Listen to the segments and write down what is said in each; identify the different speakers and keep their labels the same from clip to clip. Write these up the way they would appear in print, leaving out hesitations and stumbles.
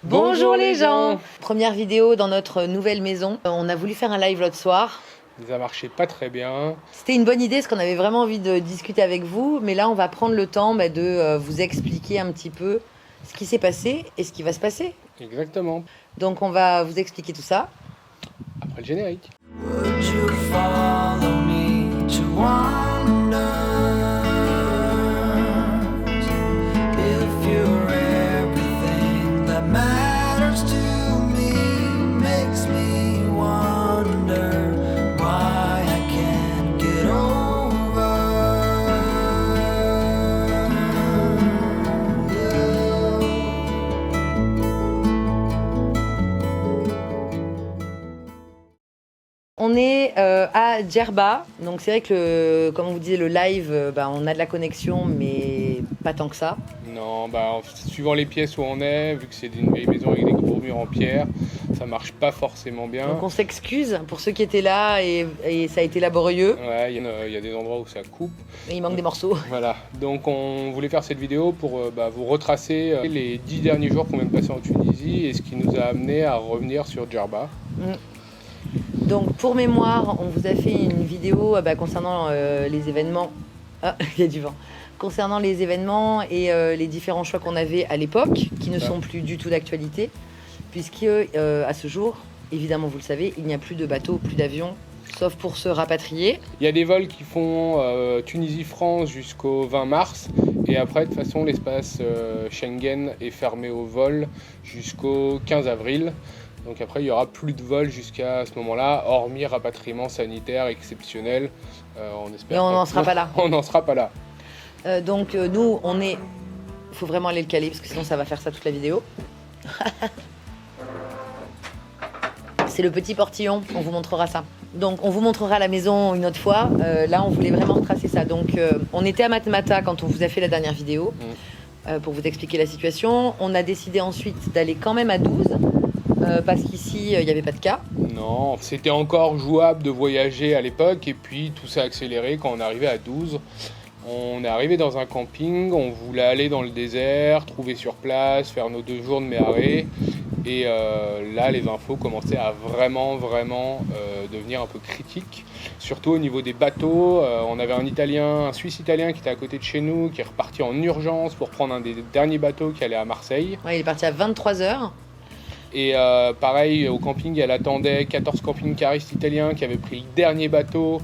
Speaker 1: Bonjour les gens. Première vidéo dans notre nouvelle maison. On a voulu faire un live l'autre soir.
Speaker 2: Ça marchait pas très bien.
Speaker 1: C'était une bonne idée parce qu'on avait vraiment envie de discuter avec vous. Mais là, on va prendre le temps de vous expliquer un petit peu ce qui s'est passé et ce qui va se passer.
Speaker 2: Exactement.
Speaker 1: Donc, on va vous expliquer tout ça.
Speaker 2: Après le générique.
Speaker 3: Would you follow me to wonder if you're everything that matters to me, makes me wonder why I can't get over you.
Speaker 1: On est à Djerba. Donc, c'est vrai que, comme on vous disait, le live, on a de la connexion, mais pas tant que ça.
Speaker 2: Non, suivant les pièces où on est, vu que c'est une vieille maison avec des gros murs en pierre, ça marche pas forcément bien.
Speaker 1: Donc, on s'excuse pour ceux qui étaient là et ça a été laborieux.
Speaker 2: Ouais, il y a des endroits où ça coupe.
Speaker 1: Et il manque des morceaux.
Speaker 2: Voilà, donc on voulait faire cette vidéo pour vous retracer les 10 derniers jours qu'on vient de passer en Tunisie et ce qui nous a amené à revenir sur Djerba.
Speaker 1: Donc pour mémoire, on vous a fait une vidéo concernant les événements. Ah, il y a du vent. Concernant les événements et les différents choix qu'on avait à l'époque, qui ne sont plus du tout d'actualité, puisque à ce jour, évidemment vous le savez, il n'y a plus de bateaux, plus d'avions, sauf pour se rapatrier.
Speaker 2: Il y a des vols qui font Tunisie-France jusqu'au 20 mars. Et après, de toute façon, l'espace Schengen est fermé au vol jusqu'au 15 avril. Donc après, il n'y aura plus de vols jusqu'à ce moment-là, hormis rapatriement sanitaire exceptionnel. On espère.
Speaker 1: Et on n'en sera pas là.
Speaker 2: On n'en sera pas là.
Speaker 1: Donc nous, il faut vraiment aller le caler, parce que sinon ça va faire ça toute la vidéo. C'est le petit portillon, on vous montrera ça. Donc on vous montrera la maison une autre fois. Là, on voulait vraiment retracer ça. Donc on était à Matmata quand on vous a fait la dernière vidéo, pour vous expliquer la situation. On a décidé ensuite d'aller quand même à 12. Parce qu'ici, il n'y avait pas de cas.
Speaker 2: Non, c'était encore jouable de voyager à l'époque et puis tout s'est accéléré quand on est arrivé à 12. On est arrivé dans un camping, on voulait aller dans le désert, trouver sur place, faire nos 2 jours de méharé. Et là, les infos commençaient à vraiment devenir un peu critiques. Surtout au niveau des bateaux. On avait un Suisse italien qui était à côté de chez nous, qui est reparti en urgence pour prendre un des derniers bateaux qui allait à Marseille.
Speaker 1: Ouais, il est parti à 23h.
Speaker 2: Et pareil, au camping, elle attendait 14 camping-caristes italiens qui avaient pris le dernier bateau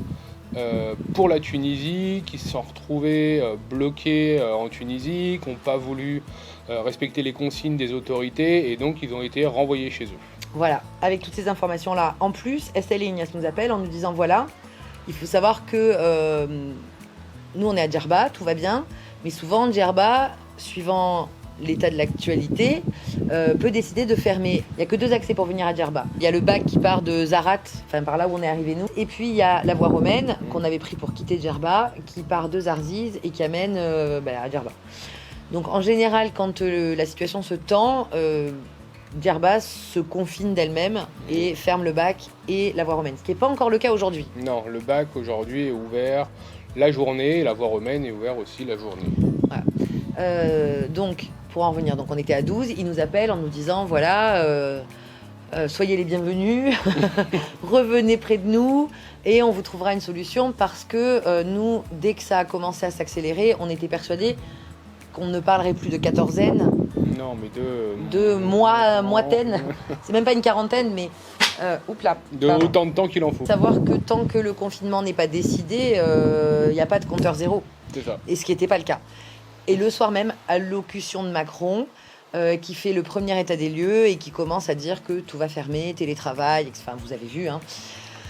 Speaker 2: pour la Tunisie, qui se sont retrouvés bloqués en Tunisie, qui n'ont pas voulu respecter les consignes des autorités, et donc ils ont été renvoyés chez eux.
Speaker 1: Voilà, avec toutes ces informations-là. En plus, Estelle et Ignace nous appellent en nous disant, voilà, il faut savoir que nous, on est à Djerba, tout va bien, mais souvent, Djerba, suivant l'état de l'actualité, peut décider de fermer. Il n'y a que 2 accès pour venir à Djerba. Il y a le bac qui part de Zarat, enfin par là où on est arrivé nous, et puis il y a la voie romaine qu'on avait pris pour quitter Djerba, qui part de Zarziz et qui amène à Djerba. Donc en général, quand la situation se tend, Djerba se confine d'elle-même et ferme le bac et la voie romaine, ce qui n'est pas encore le cas aujourd'hui.
Speaker 2: Non, le bac aujourd'hui est ouvert la journée, et la voie romaine est ouverte aussi la journée.
Speaker 1: Voilà. Donc, pour en revenir, donc on était à 12, ils nous appellent en nous disant, voilà, soyez les bienvenus, revenez près de nous et on vous trouvera une solution, parce que nous, dès que ça a commencé à s'accélérer, on était persuadés qu'on ne parlerait plus de quatorzaine,
Speaker 2: Non, mais
Speaker 1: de moitaine, c'est même pas une quarantaine, mais
Speaker 2: autant de temps qu'il en faut.
Speaker 1: Savoir que tant que le confinement n'est pas décidé, il n'y a pas de compteur zéro.
Speaker 2: C'est ça.
Speaker 1: Et ce qui n'était pas le cas. Et le soir même, allocution de Macron, qui fait le premier état des lieux et qui commence à dire que tout va fermer, télétravail, enfin vous avez vu. Hein.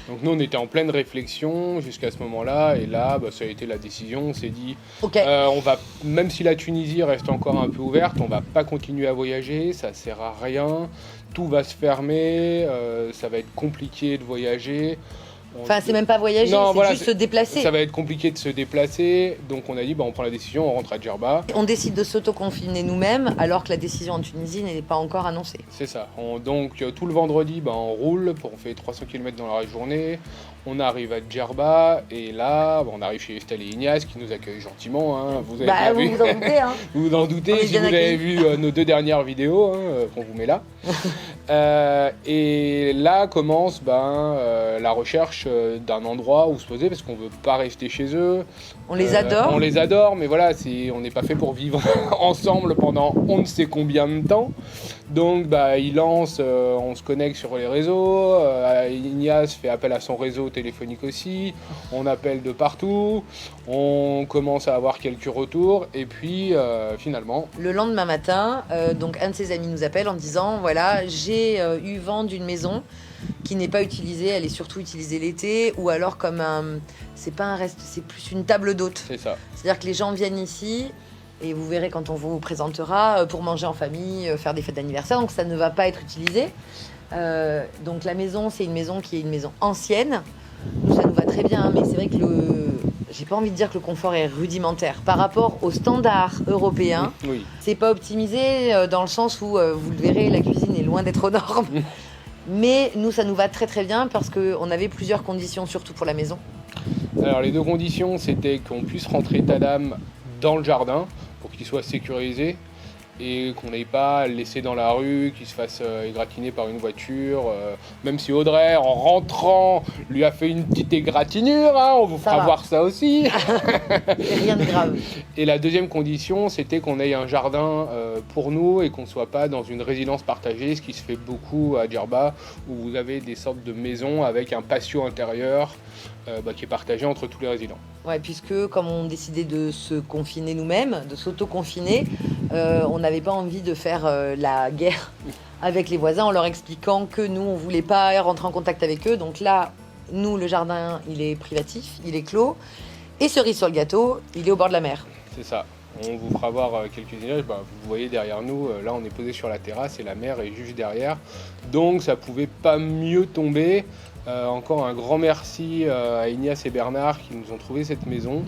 Speaker 2: Donc nous, on était en pleine réflexion jusqu'à ce moment-là, et là, ça a été la décision. On s'est dit,
Speaker 1: Okay.
Speaker 2: on va, même si la Tunisie reste encore un peu ouverte, on va pas continuer à voyager, ça sert à rien, tout va se fermer, ça va être compliqué de voyager.
Speaker 1: Enfin, c'est même pas voyager,
Speaker 2: non,
Speaker 1: c'est
Speaker 2: voilà,
Speaker 1: juste se déplacer.
Speaker 2: Ça va être compliqué de se déplacer, donc on a dit, on prend la décision, on rentre à Djerba.
Speaker 1: On décide de s'auto-confiner nous-mêmes, alors que la décision en Tunisie n'est pas encore annoncée.
Speaker 2: C'est ça. Donc tout le vendredi, on roule, on fait 300 km dans la journée. On arrive à Djerba et là, on arrive chez Estelle et Ignace qui nous accueillent gentiment. Hein. Vous avez bien
Speaker 1: Vous
Speaker 2: vu.
Speaker 1: vous en doutez, hein.
Speaker 2: Vous vous en doutez
Speaker 1: On est
Speaker 2: si
Speaker 1: bien
Speaker 2: vous avez
Speaker 1: accueillis.
Speaker 2: vu nos 2 dernières vidéos qu'on vous met là. Et là commence la recherche d'un endroit où se poser parce qu'on veut pas rester chez eux.
Speaker 1: On les adore.
Speaker 2: On les adore, mais voilà, on n'est pas fait pour vivre ensemble pendant on ne sait combien de temps. Donc il lance, on se connecte sur les réseaux, Ignace fait appel à son réseau téléphonique aussi, on appelle de partout, on commence à avoir quelques retours et puis finalement...
Speaker 1: Le lendemain matin, donc un de ses amis nous appelle en disant voilà, j'ai eu vent d'une maison qui n'est pas utilisée, elle est surtout utilisée l'été, ou alors comme c'est pas un reste, c'est plus une table d'hôte.
Speaker 2: C'est ça.
Speaker 1: C'est-à-dire que les gens viennent ici, et vous verrez quand on vous présentera, pour manger en famille, faire des fêtes d'anniversaire, donc ça ne va pas être utilisé. Donc la maison, c'est une maison qui est une maison ancienne. Nous, ça nous va très bien, mais c'est vrai que j'ai pas envie de dire que le confort est rudimentaire. Par rapport aux standards européens,
Speaker 2: Oui.
Speaker 1: c'est pas optimisé dans le sens où, vous le verrez, la cuisine est loin d'être aux normes. Mais nous, ça nous va très très bien parce qu'on avait plusieurs conditions, surtout pour la maison.
Speaker 2: Alors les 2 conditions, c'était qu'on puisse rentrer Tadam dans le jardin pour qu'il soit sécurisé et qu'on n'aille pas à le laisser dans la rue, qu'il se fasse égratigner par une voiture. Même si Audrey, en rentrant, lui a fait une petite égratignure, hein, on vous
Speaker 1: Ça
Speaker 2: fera
Speaker 1: va.
Speaker 2: voir ça aussi.
Speaker 1: Et rien de grave.
Speaker 2: Et la deuxième condition, c'était qu'on ait un jardin pour nous et qu'on ne soit pas dans une résidence partagée, ce qui se fait beaucoup à Djerba, où vous avez des sortes de maisons avec un patio intérieur qui est partagé entre tous les résidents.
Speaker 1: Ouais, puisque comme on décidait de se confiner nous-mêmes, de s'auto-confiner, on n'avait pas envie de faire la guerre avec les voisins en leur expliquant que nous, on voulait pas rentrer en contact avec eux. Donc là, nous, le jardin, il est privatif, il est clos. Et cerise sur le gâteau, il est au bord de la mer.
Speaker 2: C'est ça. On vous fera voir quelques images. Vous voyez derrière nous, là on est posé sur la terrasse et la mer est juste derrière. Donc ça pouvait pas mieux tomber. Encore un grand merci à Ignace et Bernard qui nous ont trouvé cette maison.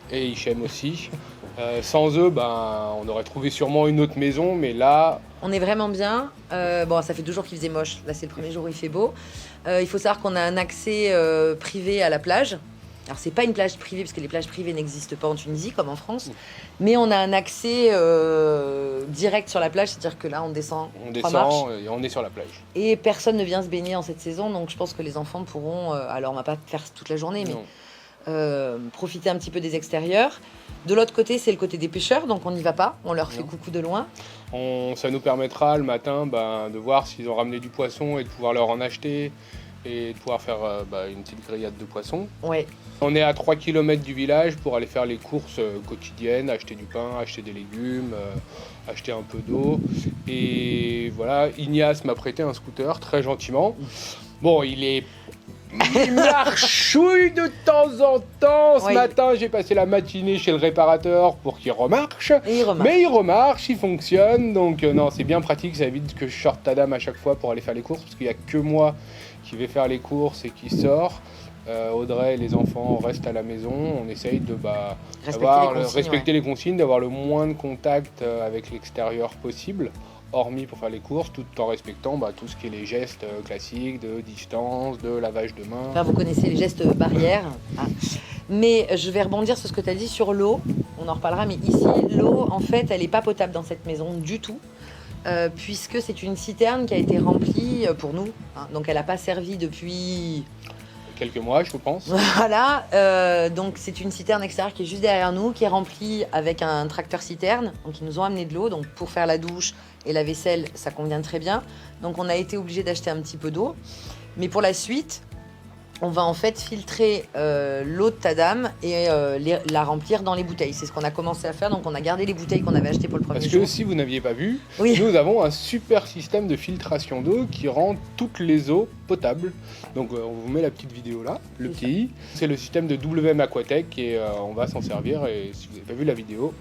Speaker 2: Et Hichem aussi. Sans eux, on aurait trouvé sûrement une autre maison, mais là...
Speaker 1: On est vraiment bien. Ça fait 2 jours qu'il faisait moche. Là, c'est le premier jour où il fait beau. Il faut savoir qu'on a un accès privé à la plage. Alors, c'est pas une plage privée, parce que les plages privées n'existent pas en Tunisie, comme en France. Mais on a un accès direct sur la plage, c'est-à-dire que là, on descend 3 marches.
Speaker 2: Et on est sur la plage.
Speaker 1: Et personne ne vient se baigner en cette saison, donc je pense que les enfants pourront... alors, on va pas faire toute la journée, mais...
Speaker 2: Non.
Speaker 1: profiter un petit peu des extérieurs. De l'autre côté, c'est le côté des pêcheurs, donc on n'y va pas, on leur fait
Speaker 2: Non.
Speaker 1: coucou de loin.
Speaker 2: Ça nous permettra le matin de voir s'ils ont ramené du poisson et de pouvoir leur en acheter et de pouvoir faire une petite grillade de poisson.
Speaker 1: Ouais.
Speaker 2: On est à 3 km du village pour aller faire les courses quotidiennes, acheter du pain, acheter des légumes, acheter un peu d'eau. Et voilà, Ignace m'a prêté un scooter très gentiment. Bon, il marchouille de temps en temps. Ce
Speaker 1: Oui.
Speaker 2: matin, j'ai passé la matinée chez le réparateur pour qu'il remarche.
Speaker 1: Et il remarque.
Speaker 2: Mais il remarche, il fonctionne. Donc non, c'est bien pratique. Ça évite que je sorte Tadam à chaque fois pour aller faire les courses. Parce qu'il n'y a que moi qui vais faire les courses et qui sort. Audrey et les enfants restent à la maison. On essaye de respecter les consignes, d'avoir le moins de contact avec l'extérieur possible, hormis pour faire les courses, tout en respectant tout ce qui est les gestes classiques de distance, de lavage de mains.
Speaker 1: Enfin, vous connaissez les gestes barrières. Ah. Mais je vais rebondir sur ce que tu as dit sur l'eau. On en reparlera, mais ici, l'eau, en fait, elle n'est pas potable dans cette maison du tout. Puisque c'est une citerne qui a été remplie pour nous. Hein. Donc, elle n'a pas servi depuis...
Speaker 2: Quelques mois, je pense.
Speaker 1: Voilà, donc c'est une citerne extérieure qui est juste derrière nous, qui est remplie avec un tracteur citerne. Donc ils nous ont amené de l'eau, donc pour faire la douche et la vaisselle, ça convient très bien. Donc on a été obligé d'acheter un petit peu d'eau. Mais pour la suite, on va en fait filtrer l'eau de Tadam et la remplir dans les bouteilles. C'est ce qu'on a commencé à faire, donc on a gardé les bouteilles qu'on avait achetées pour le premier
Speaker 2: Parce
Speaker 1: jour.
Speaker 2: que si vous n'aviez pas vu,
Speaker 1: Oui.
Speaker 2: nous avons un super système de filtration d'eau qui rend toutes les eaux potables. Donc on vous met la petite vidéo là, le
Speaker 1: C'est
Speaker 2: petit i. C'est le système de WM Aquatech et on va s'en servir. Et si vous n'avez pas vu la vidéo,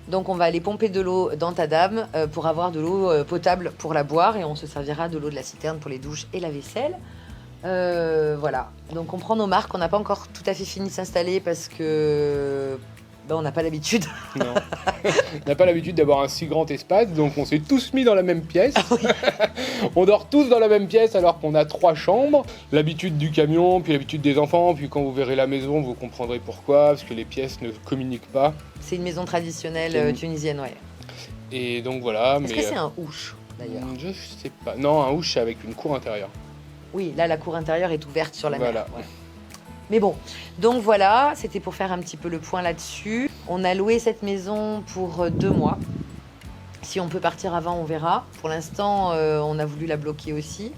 Speaker 1: Donc on va aller pomper de l'eau dans Tadam pour avoir de l'eau potable pour la boire et on se servira de l'eau de la citerne pour les douches et la vaisselle. Voilà, donc on prend nos marques, on n'a pas encore tout à fait fini de s'installer parce que Ben, on n'a pas l'habitude.
Speaker 2: Non. On n'a pas l'habitude d'avoir un si grand espace, donc on s'est tous mis dans la même pièce. On dort tous dans la même pièce alors qu'on a 3 chambres. L'habitude du camion, puis l'habitude des enfants, puis quand vous verrez la maison, vous comprendrez pourquoi, parce que les pièces ne communiquent pas.
Speaker 1: C'est une maison traditionnelle
Speaker 2: C'est une-
Speaker 1: tunisienne, ouais.
Speaker 2: Et donc voilà.
Speaker 1: Est-ce que c'est un houche, d'ailleurs?
Speaker 2: Je sais pas. Non, un houche c'est avec une cour intérieure.
Speaker 1: Oui, là, la cour intérieure est ouverte sur la
Speaker 2: Voilà.
Speaker 1: mer. Ouais. Mais bon, donc voilà, c'était pour faire un petit peu le point là-dessus. On a loué cette maison pour 2 mois. Si on peut partir avant, on verra. Pour l'instant, on a voulu la bloquer aussi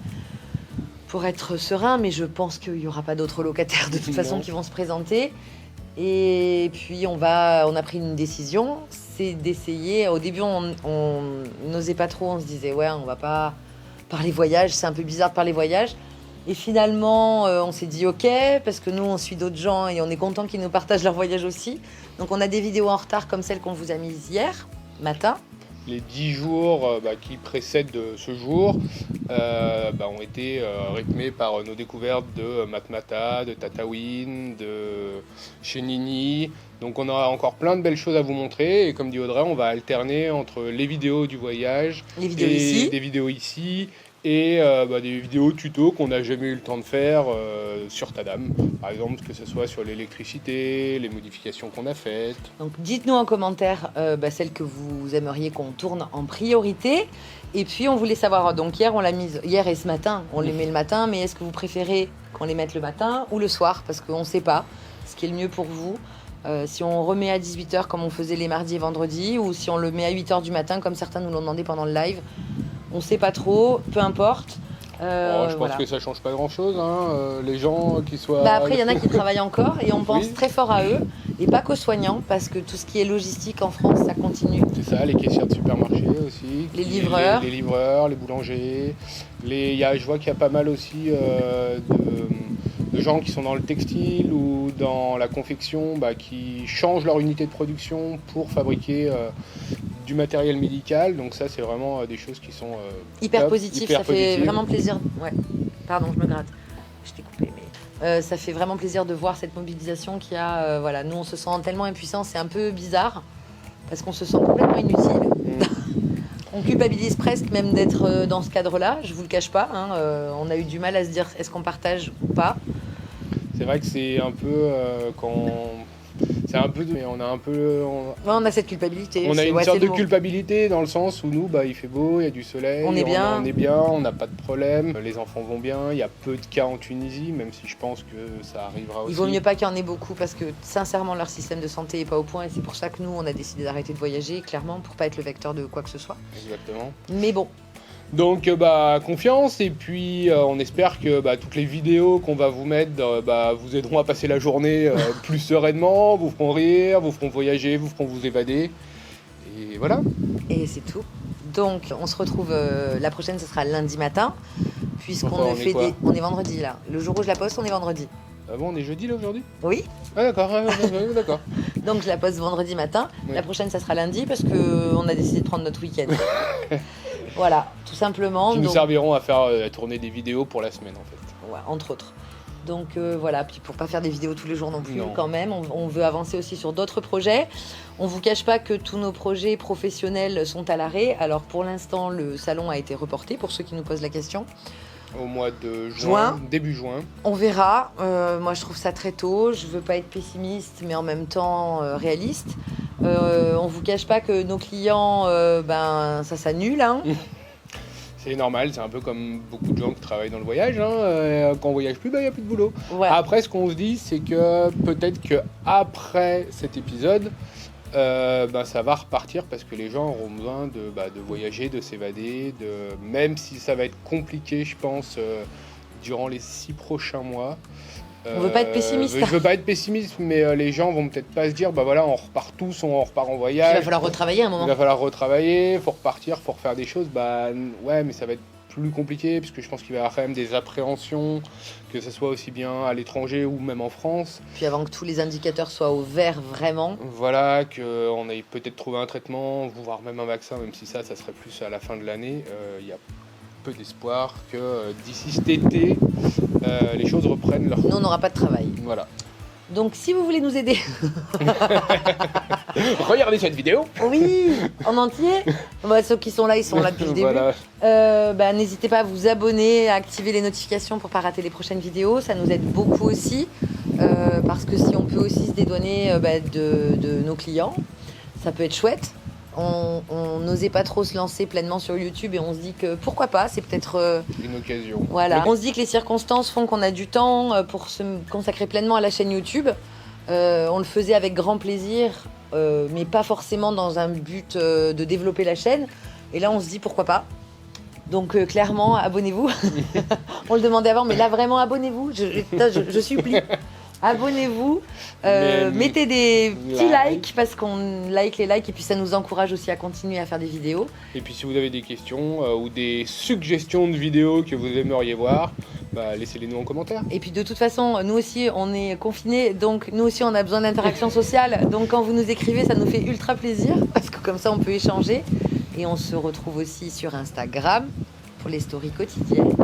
Speaker 1: pour être serein, mais je pense qu'il n'y aura pas d'autres locataires de toute façon
Speaker 2: Non.
Speaker 1: qui vont se présenter. Et puis on a pris une décision, c'est d'essayer. Au début, on n'osait pas trop, on se disait ouais, on va pas parler voyage, c'est un peu bizarre de parler voyage. Et finalement, on s'est dit ok, parce que nous, on suit d'autres gens et on est content qu'ils nous partagent leur voyage aussi. Donc on a des vidéos en retard comme celle qu'on vous a mise hier matin.
Speaker 2: Les 10 jours qui précèdent ce jour ont été rythmés par nos découvertes de Matmata, de Tataouine, de Chenini. Donc on a encore plein de belles choses à vous montrer. Et comme dit Audrey, on va alterner entre les vidéos du voyage,
Speaker 1: Les vidéos
Speaker 2: et
Speaker 1: ici.
Speaker 2: des vidéos ici, et des vidéos tuto qu'on n'a jamais eu le temps de faire sur Tadam. Par exemple, que ce soit sur l'électricité, les modifications qu'on a faites.
Speaker 1: Donc dites-nous en commentaire celle que vous aimeriez qu'on tourne en priorité. Et puis on voulait savoir, donc hier on l'a mise, hier et ce matin, on les met le matin, mais est-ce que vous préférez qu'on les mette le matin ou le soir? Parce qu'on ne sait pas ce qui est le mieux pour vous. Si on remet à 18h comme on faisait les mardis et vendredis, ou si on le met à 8h du matin comme certains nous l'ont demandé pendant le live. On ne sait pas trop, peu importe.
Speaker 2: Je pense
Speaker 1: Voilà.
Speaker 2: que ça change pas grand-chose. Les gens qui soient...
Speaker 1: Bah après, il y en a qui travaillent encore et on pense
Speaker 2: Oui.
Speaker 1: très fort à eux, et pas qu'aux soignants, parce que tout ce qui est logistique en France, ça continue.
Speaker 2: C'est ça, les caissières de supermarché aussi.
Speaker 1: Les livreurs.
Speaker 2: Les livreurs, les boulangers. Je vois qu'il y a pas mal aussi de gens qui sont dans le textile ou dans la confection, qui changent leur unité de production pour fabriquer du matériel médical. Donc ça, c'est vraiment des choses qui sont
Speaker 1: Hyper
Speaker 2: top,
Speaker 1: positif,
Speaker 2: hyper
Speaker 1: ça fait
Speaker 2: positives.
Speaker 1: vraiment plaisir. Ouais, pardon, je me gratte. Je t'ai coupé, mais ça fait vraiment plaisir de voir cette mobilisation qu'il y a. Voilà, nous, on se sent tellement impuissants, c'est un peu bizarre, parce qu'on se sent complètement inutile. On culpabilise presque même d'être dans ce cadre-là, je vous le cache pas. On a eu du mal à se dire est-ce qu'on partage ou pas.
Speaker 2: C'est vrai que c'est un peu c'est un peu, mais on a un peu,
Speaker 1: Ouais, on a cette culpabilité.
Speaker 2: on a
Speaker 1: c'est-
Speaker 2: une
Speaker 1: ouais,
Speaker 2: sorte
Speaker 1: c'est
Speaker 2: de
Speaker 1: le mot.
Speaker 2: culpabilité dans le sens où nous, il fait beau, il y a du soleil,
Speaker 1: On est bien.
Speaker 2: on est bien, on n'a pas de problème, les enfants vont bien, il y a peu de cas en Tunisie, même si je pense que ça arrivera aussi.
Speaker 1: Il vaut mieux pas qu'il y en ait beaucoup parce que sincèrement leur système de santé est pas au point et c'est pour ça que nous on a décidé d'arrêter de voyager clairement pour pas être le vecteur de quoi que ce soit.
Speaker 2: Exactement.
Speaker 1: Mais bon,
Speaker 2: Donc confiance et puis on espère que toutes les vidéos qu'on va vous mettre vous aideront à passer la journée plus sereinement, vous feront rire, vous feront voyager, vous feront vous évader. Et voilà.
Speaker 1: et c'est tout. Donc on se retrouve la prochaine, ce sera lundi matin puisqu'on
Speaker 2: Enfin,
Speaker 1: ne
Speaker 2: on est
Speaker 1: fait
Speaker 2: quoi
Speaker 1: on est vendredi là. Le jour où je la poste, on est vendredi.
Speaker 2: Ah bon, on est jeudi là aujourd'hui?
Speaker 1: Oui.
Speaker 2: Ah d'accord, d'accord.
Speaker 1: Donc je la poste vendredi matin.
Speaker 2: Ouais.
Speaker 1: La prochaine ça sera lundi parce que on a décidé de prendre notre week-end. Voilà, tout simplement.
Speaker 2: Qui nous
Speaker 1: Donc-
Speaker 2: serviront à faire tourner des vidéos pour la semaine en fait.
Speaker 1: Ouais, entre autres. Donc voilà, puis pour pas faire des vidéos tous les jours non plus,
Speaker 2: Non.
Speaker 1: quand même, on veut avancer aussi sur d'autres projets. On vous cache pas que tous nos projets professionnels sont à l'arrêt. Alors pour l'instant, le salon a été reporté pour ceux qui nous posent la question.
Speaker 2: Au mois de
Speaker 1: Juin.
Speaker 2: début juin.
Speaker 1: On verra. Moi, je trouve ça très tôt. Je veux pas être pessimiste, mais en même temps réaliste. On vous cache pas que nos clients, ça s'annule. Hein.
Speaker 2: C'est normal, c'est un peu comme beaucoup de gens qui travaillent dans le voyage. Quand on voyage plus, il n'y a plus de boulot.
Speaker 1: Ouais.
Speaker 2: Après, ce qu'on se dit, c'est que peut-être qu'après cet épisode, ça va repartir parce que les gens auront besoin de voyager, de s'évader, même si ça va être compliqué, je pense, durant les 6 prochains mois.
Speaker 1: On veut pas être pessimiste.
Speaker 2: Je veux pas être pessimiste, mais les gens vont peut-être pas se dire, voilà, on repart tous, on repart en
Speaker 1: Il
Speaker 2: voyage.
Speaker 1: va falloir retravailler un
Speaker 2: Il
Speaker 1: moment.
Speaker 2: va falloir retravailler, faut repartir, faut refaire des choses. Ouais, mais ça va être plus compliqué puisque je pense qu'il va y avoir quand même des appréhensions, que ce soit aussi bien à l'étranger ou même en France.
Speaker 1: Puis avant que tous les indicateurs soient au vert vraiment.
Speaker 2: Voilà, qu'on ait peut-être trouvé un traitement, voire même un vaccin, même si ça serait plus à la fin de l'année. Il y a peu d'espoir que d'ici cet été, les choses reprennent leur
Speaker 1: Nous, on n'aura pas de travail.
Speaker 2: Voilà.
Speaker 1: Donc si vous voulez nous aider,
Speaker 2: Regardez cette vidéo.
Speaker 1: oui, en entier, bah, ceux qui sont là, ils sont là depuis le début.
Speaker 2: Voilà.
Speaker 1: Bah, n'hésitez pas à vous abonner, à activer les notifications pour pas rater les prochaines vidéos. Ça nous aide beaucoup aussi. Parce que si on peut aussi se dédouaner de nos clients, ça peut être chouette. On n'osait pas trop se lancer pleinement sur YouTube et on se dit que pourquoi pas, c'est peut-être...
Speaker 2: Une occasion.
Speaker 1: Voilà. On se dit que les circonstances font qu'on a du temps pour se consacrer pleinement à la chaîne YouTube. On le faisait avec grand plaisir, mais pas forcément dans un but de développer la chaîne. Et là, on se dit pourquoi pas. Donc clairement, abonnez-vous. On le demandait avant, mais là vraiment, abonnez-vous. Je supplie. Abonnez-vous, mettez des petits likes parce qu'on like les likes et puis ça nous encourage aussi à continuer à faire des vidéos.
Speaker 2: Et puis si vous avez des questions ou des suggestions de vidéos que vous aimeriez voir, bah, laissez-les nous en commentaire.
Speaker 1: Et puis de toute façon, nous aussi on est confinés, donc nous aussi on a besoin d'interaction sociale. Donc quand vous nous écrivez, ça nous fait ultra plaisir parce que comme ça on peut échanger. Et on se retrouve aussi sur Instagram pour les stories quotidiennes.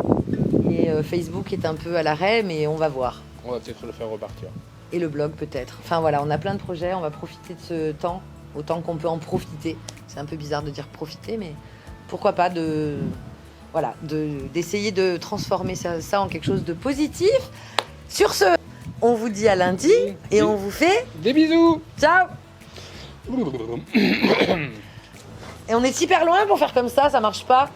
Speaker 1: Et Facebook est un peu à l'arrêt, mais on va voir.
Speaker 2: On va peut-être le faire repartir.
Speaker 1: Et le blog peut-être. Enfin voilà, on a plein de projets, on va profiter de ce temps, autant qu'on peut en profiter. C'est un peu bizarre de dire profiter, mais pourquoi pas d'essayer de transformer ça en quelque chose de positif. Sur ce, on vous dit à lundi et on vous fait
Speaker 2: des bisous.
Speaker 1: ciao. Et on est super loin pour faire comme ça marche pas.